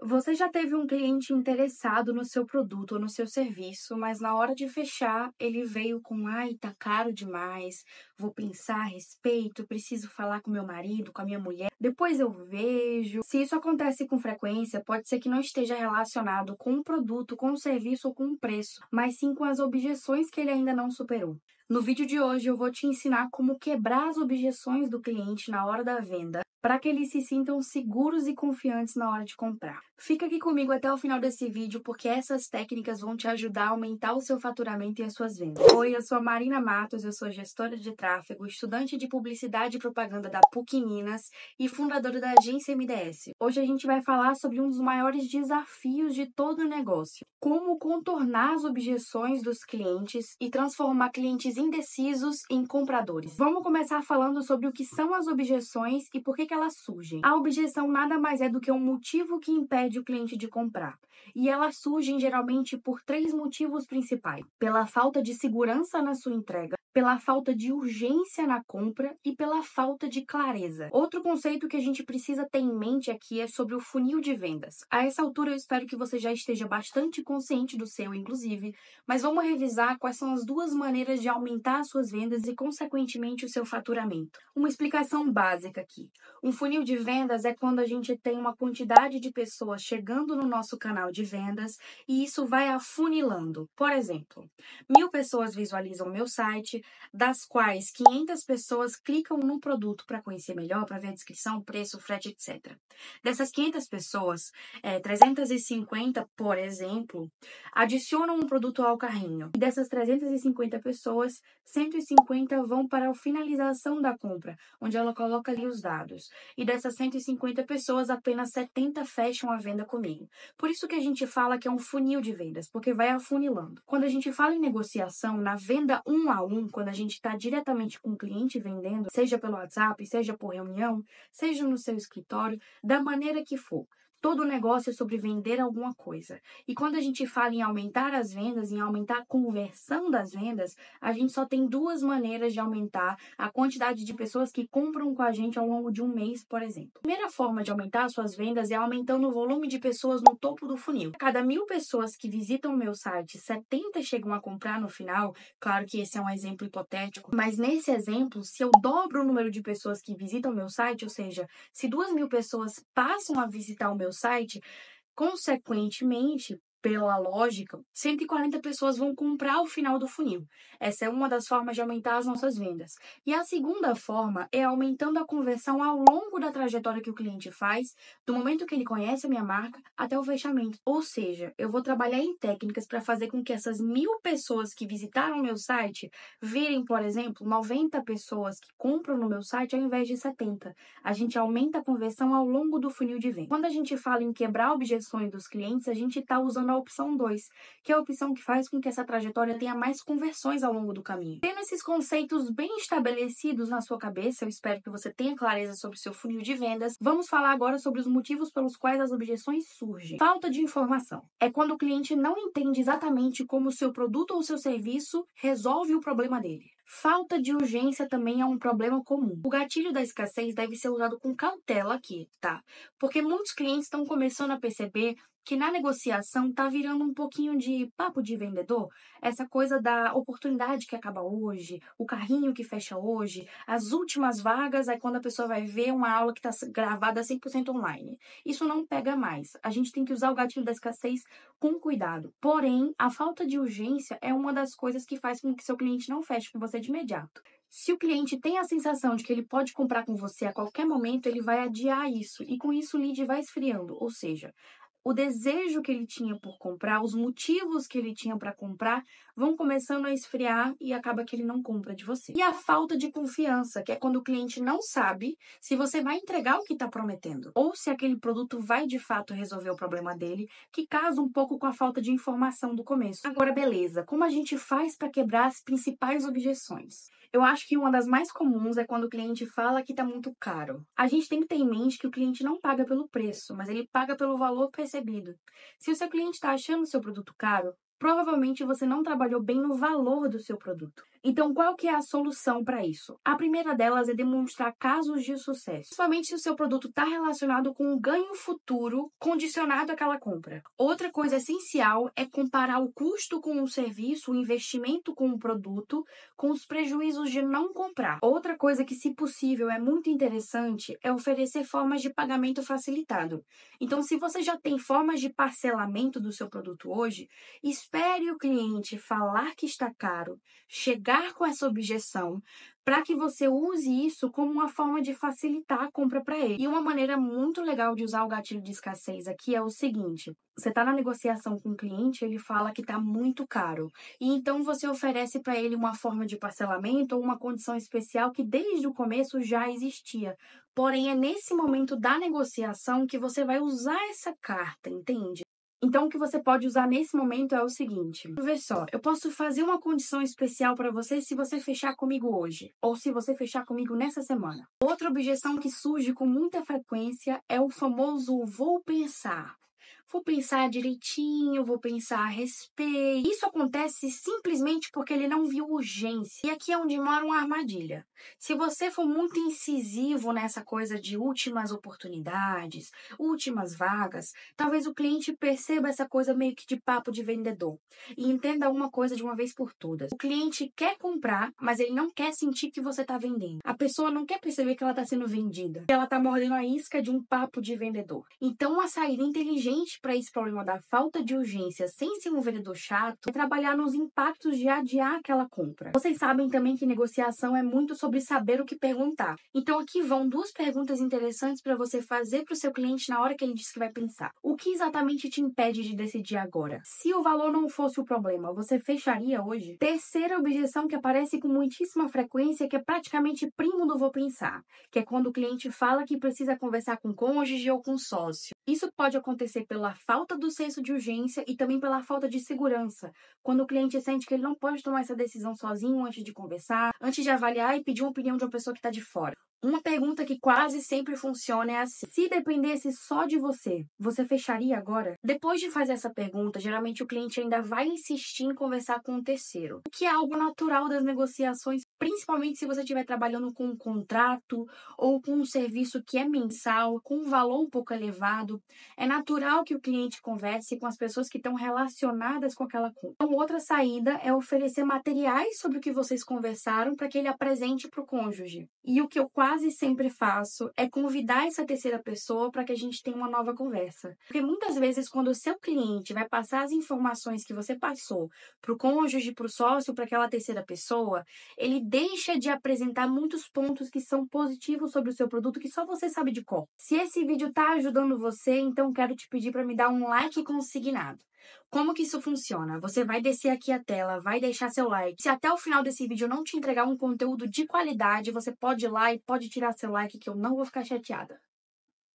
Você já teve um cliente interessado no seu produto ou no seu serviço, mas na hora de fechar, ele veio com: "Ai, tá caro demais, vou pensar a respeito, preciso falar com meu marido, com a minha mulher, depois eu vejo". Se isso acontece com frequência, pode ser que não esteja relacionado com o produto, com o serviço ou com o preço, mas sim com as objeções que ele ainda não superou. No vídeo de hoje, eu vou te ensinar como quebrar as objeções do cliente na hora da venda, para que eles se sintam seguros e confiantes na hora de comprar. Fica aqui comigo até o final desse vídeo, porque essas técnicas vão te ajudar a aumentar o seu faturamento e as suas vendas. Oi, eu sou a Marina Matos, eu sou gestora de tráfego, estudante de publicidade e propaganda da PUC Minas e fundadora da agência MDS. Hoje a gente vai falar sobre um dos maiores desafios de todo o negócio: como contornar as objeções dos clientes e transformar clientes indecisos em compradores. Vamos começar falando sobre o que são as objeções e por que elas surgem. A objeção nada mais é do que um motivo que impede o cliente de comprar. E elas surgem geralmente por três motivos principais: pela falta de segurança na sua entrega, pela falta de urgência na compra e pela falta de clareza. Outro conceito que a gente precisa ter em mente aqui é sobre o funil de vendas. A essa altura eu espero que você já esteja bastante consciente do seu, inclusive, mas vamos revisar quais são as duas maneiras de aumentar as suas vendas e, consequentemente, o seu faturamento. Uma explicação básica aqui. Um funil de vendas é quando a gente tem uma quantidade de pessoas chegando no nosso canal de vendas e isso vai afunilando. Por exemplo, 1.000 pessoas visualizam o meu site, das quais 500 pessoas clicam no produto para conhecer melhor, para ver a descrição, preço, frete, etc. Dessas 500 pessoas, 350, por exemplo, adicionam um produto ao carrinho. E dessas 350 pessoas, 150 vão para a finalização da compra, onde ela coloca ali os dados. E dessas 150 pessoas, apenas 70 fecham a venda comigo. Por isso que a gente fala que é um funil de vendas, porque vai afunilando. Quando a gente fala em negociação, na venda 1 a 1, quando a gente está diretamente com o cliente vendendo, seja pelo WhatsApp, seja por reunião, seja no seu escritório, da maneira que for. Todo negócio é sobre vender alguma coisa. E quando a gente fala em aumentar as vendas, em aumentar a conversão das vendas, a gente só tem duas maneiras de aumentar a quantidade de pessoas que compram com a gente ao longo de um mês, por exemplo. A primeira forma de aumentar as suas vendas é aumentando o volume de pessoas no topo do funil. A cada 1.000 pessoas que visitam o meu site, 70 chegam a comprar no final. Claro que esse é um exemplo hipotético, mas nesse exemplo, se eu dobro o número de pessoas que visitam o meu site, ou seja, se 2.000 pessoas passam a visitar o meu site, consequentemente, pela lógica, 140 pessoas vão comprar ao final do funil. Essa é uma das formas de aumentar as nossas vendas. E a segunda forma é aumentando a conversão ao longo da trajetória que o cliente faz, do momento que ele conhece a minha marca até o fechamento. Ou seja, eu vou trabalhar em técnicas para fazer com que essas 1.000 pessoas que visitaram o meu site virem, por exemplo, 90 pessoas que compram no meu site ao invés de 70. A gente aumenta a conversão ao longo do funil de venda. Quando a gente fala em quebrar objeções dos clientes, a gente está usando a opção 2, que é a opção que faz com que essa trajetória tenha mais conversões ao longo do caminho. Tendo esses conceitos bem estabelecidos na sua cabeça, eu espero que você tenha clareza sobre o seu funil de vendas. Vamos falar agora sobre os motivos pelos quais as objeções surgem. Falta de informação. É quando o cliente não entende exatamente como o seu produto ou seu serviço resolve o problema dele. Falta de urgência também é um problema comum. O gatilho da escassez deve ser usado com cautela aqui, tá? Porque muitos clientes estão começando a perceber que na negociação tá virando um pouquinho de papo de vendedor, essa coisa da oportunidade que acaba hoje, o carrinho que fecha hoje, as últimas vagas, aí quando a pessoa vai ver uma aula que está gravada 100% online. Isso não pega mais. A gente tem que usar o gatilho da escassez com cuidado. Porém, a falta de urgência é uma das coisas que faz com que seu cliente não feche com você de imediato. Se o cliente tem a sensação de que ele pode comprar com você a qualquer momento, ele vai adiar isso, e com isso o lead vai esfriando, ou seja, o desejo que ele tinha por comprar, os motivos que ele tinha para comprar, vão começando a esfriar e acaba que ele não compra de você. E a falta de confiança, que é quando o cliente não sabe se você vai entregar o que está prometendo, ou se aquele produto vai de fato resolver o problema dele, que casa um pouco com a falta de informação do começo. Agora, beleza, como a gente faz para quebrar as principais objeções? Eu acho que uma das mais comuns é quando o cliente fala que está muito caro. A gente tem que ter em mente que o cliente não paga pelo preço, mas ele paga pelo valor percebido. Se o seu cliente está achando o seu produto caro, provavelmente você não trabalhou bem no valor do seu produto. Então, qual que é a solução para isso? A primeira delas é demonstrar casos de sucesso, principalmente se o seu produto está relacionado com um ganho futuro condicionado àquela compra. Outra coisa essencial é comparar o custo com o serviço, o investimento com o produto, com os prejuízos de não comprar. Outra coisa que, se possível, é muito interessante é oferecer formas de pagamento facilitado. Então, se você já tem formas de parcelamento do seu produto hoje, espere o cliente falar que está caro, chegar com essa objeção, para que você use isso como uma forma de facilitar a compra para ele. E uma maneira muito legal de usar o gatilho de escassez aqui é o seguinte: você está na negociação com o cliente, ele fala que está muito caro, e então você oferece para ele uma forma de parcelamento ou uma condição especial que desde o começo já existia. Porém, é nesse momento da negociação que você vai usar essa carta, entende? Então, o que você pode usar nesse momento é o seguinte: vê só, eu posso fazer uma condição especial para você se você fechar comigo hoje, ou se você fechar comigo nessa semana. Outra objeção que surge com muita frequência é o famoso vou pensar. Vou pensar direitinho, vou pensar a respeito. Isso acontece simplesmente porque ele não viu urgência. E aqui é onde mora uma armadilha. Se você for muito incisivo nessa coisa de últimas oportunidades, últimas vagas, talvez o cliente perceba essa coisa meio que de papo de vendedor. E entenda uma coisa de uma vez por todas: o cliente quer comprar, mas ele não quer sentir que você está vendendo. A pessoa não quer perceber que ela está sendo vendida, que ela está mordendo a isca de um papo de vendedor. Então, a saída inteligente para esse problema da falta de urgência, sem ser um vendedor chato, é trabalhar nos impactos de adiar aquela compra. Vocês sabem também que negociação é muito sobre saber o que perguntar. Então, aqui vão duas perguntas interessantes para você fazer para o seu cliente na hora que ele diz que vai pensar. O que exatamente te impede de decidir agora? Se o valor não fosse o problema, você fecharia hoje? Terceira objeção que aparece com muitíssima frequência, que é praticamente primo do vou pensar, que é quando o cliente fala que precisa conversar com o cônjuge ou com o sócio. Isso pode acontecer pela falta do senso de urgência e também pela falta de segurança, quando o cliente sente que ele não pode tomar essa decisão sozinho antes de conversar, antes de avaliar e pedir uma opinião de uma pessoa que está de fora. Uma pergunta que quase sempre funciona é assim: se dependesse só de você, você fecharia agora? Depois de fazer essa pergunta, geralmente o cliente ainda vai insistir em conversar com um terceiro, o que é algo natural das negociações, principalmente se você estiver trabalhando com um contrato ou com um serviço que é mensal, com um valor um pouco elevado. É natural que o cliente converse com as pessoas que estão relacionadas com aquela compra. Então, outra saída é oferecer materiais sobre o que vocês conversaram para que ele apresente para o cônjuge. E o que eu quase sempre faço é convidar essa terceira pessoa para que a gente tenha uma nova conversa. Porque muitas vezes, quando o seu cliente vai passar as informações que você passou para o cônjuge, para o sócio, para aquela terceira pessoa, ele deixa de apresentar muitos pontos que são positivos sobre o seu produto que só você sabe de cor. Se esse vídeo está ajudando você, então quero te pedir para me dar um like consignado. Como que isso funciona? Você vai descer aqui a tela, vai deixar seu like. Se até o final desse vídeo eu não te entregar um conteúdo de qualidade, você pode ir lá e pode tirar seu like, que eu não vou ficar chateada.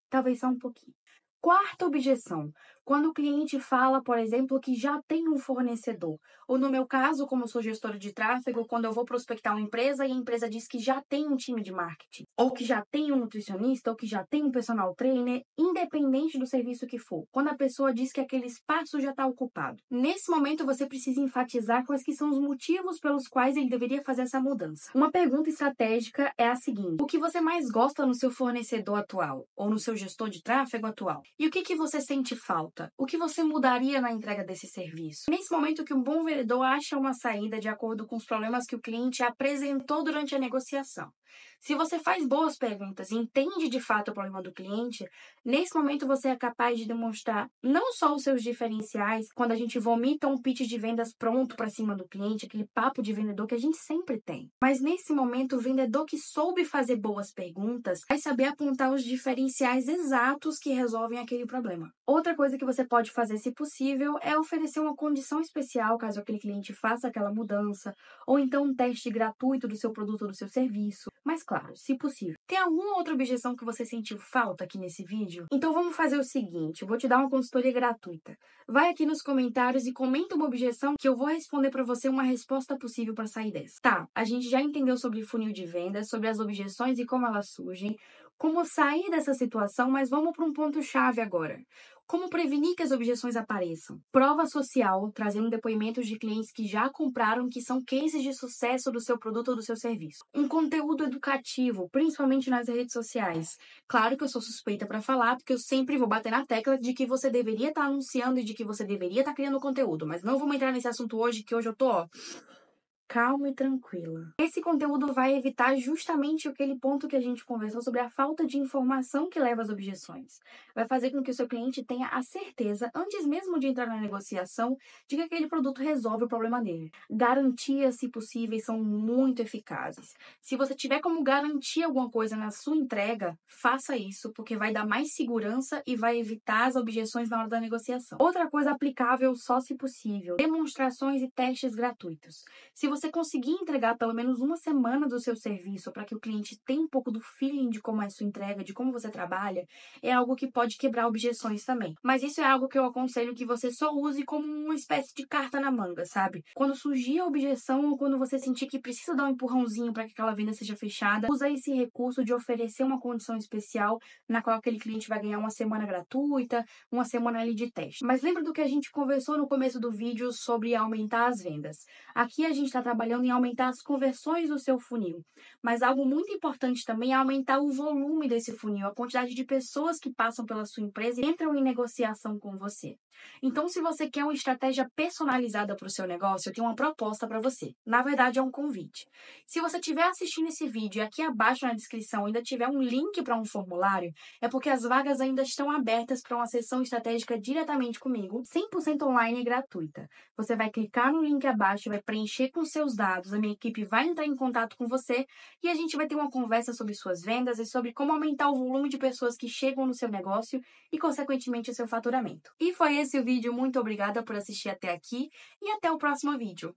Talvez só um pouquinho. Quarta objeção: quando o cliente fala, por exemplo, que já tem um fornecedor. Ou no meu caso, como eu sou gestora de tráfego, quando eu vou prospectar uma empresa e a empresa diz que já tem um time de marketing, ou que já tem um nutricionista, ou que já tem um personal trainer, independente do serviço que for. Quando a pessoa diz que aquele espaço já está ocupado. Nesse momento, você precisa enfatizar quais que são os motivos pelos quais ele deveria fazer essa mudança. Uma pergunta estratégica é a seguinte: o que você mais gosta no seu fornecedor atual? Ou no seu gestor de tráfego atual? E o que você sente falta? O que você mudaria na entrega desse serviço? Nesse momento que um bom vendedor acha uma saída de acordo com os problemas que o cliente apresentou durante a negociação. Se você faz boas perguntas e entende de fato o problema do cliente, nesse momento você é capaz de demonstrar não só os seus diferenciais, quando a gente vomita um pitch de vendas pronto para cima do cliente, aquele papo de vendedor que a gente sempre tem. Mas nesse momento, o vendedor que soube fazer boas perguntas vai saber apontar os diferenciais exatos que resolvem aquele problema. Outra coisa que você pode fazer, se possível, é oferecer uma condição especial caso aquele cliente faça aquela mudança, ou então um teste gratuito do seu produto ou do seu serviço. Mas claro, se possível. Tem alguma outra objeção que você sentiu falta aqui nesse vídeo? Então vamos fazer o seguinte: eu vou te dar uma consultoria gratuita. Vai aqui nos comentários e comenta uma objeção que eu vou responder para você uma resposta possível para sair dessa. Tá, a gente já entendeu sobre funil de vendas, sobre as objeções e como elas surgem. como sair dessa situação, mas vamos para um ponto-chave agora. Como prevenir que as objeções apareçam? Prova social, trazendo depoimentos de clientes que já compraram, que são cases de sucesso do seu produto ou do seu serviço. Um conteúdo educativo, principalmente nas redes sociais. Claro que eu sou suspeita para falar, porque eu sempre vou bater na tecla de que você deveria estar anunciando e de que você deveria estar criando conteúdo, mas não vamos entrar nesse assunto hoje, que hoje eu tô, calma e tranquila. Esse conteúdo vai evitar justamente aquele ponto que a gente conversou sobre a falta de informação que leva às objeções. Vai fazer com que o seu cliente tenha a certeza, antes mesmo de entrar na negociação, de que aquele produto resolve o problema dele. Garantias, se possíveis, são muito eficazes. Se você tiver como garantir alguma coisa na sua entrega, faça isso, porque vai dar mais segurança e vai evitar as objeções na hora da negociação. Outra coisa aplicável, só se possível, demonstrações e testes gratuitos. Se você conseguir entregar pelo menos uma semana do seu serviço para que o cliente tenha um pouco do feeling de como é a sua entrega, de como você trabalha, é algo que pode quebrar objeções também. Mas isso é algo que eu aconselho que você só use como uma espécie de carta na manga, sabe? Quando surgir a objeção ou quando você sentir que precisa dar um empurrãozinho para que aquela venda seja fechada, usa esse recurso de oferecer uma condição especial na qual aquele cliente vai ganhar uma semana gratuita, uma semana ali de teste. Mas lembra do que a gente conversou no começo do vídeo sobre aumentar as vendas? Aqui a gente está trabalhando em aumentar as conversões do seu funil. Mas algo muito importante também é aumentar o volume desse funil, a quantidade de pessoas que passam pela sua empresa e entram em negociação com você. Então, se você quer uma estratégia personalizada para o seu negócio, eu tenho uma proposta para você. Na verdade, é um convite. Se você estiver assistindo esse vídeo e aqui abaixo na descrição ainda tiver um link para um formulário, é porque as vagas ainda estão abertas para uma sessão estratégica diretamente comigo, 100% online e gratuita. Você vai clicar no link abaixo, vai preencher com seus dados, a minha equipe vai entrar em contato com você e a gente vai ter uma conversa sobre suas vendas e sobre como aumentar o volume de pessoas que chegam no seu negócio e, consequentemente, o seu faturamento. E foi esse o vídeo. Muito obrigada por assistir até aqui e até o próximo vídeo.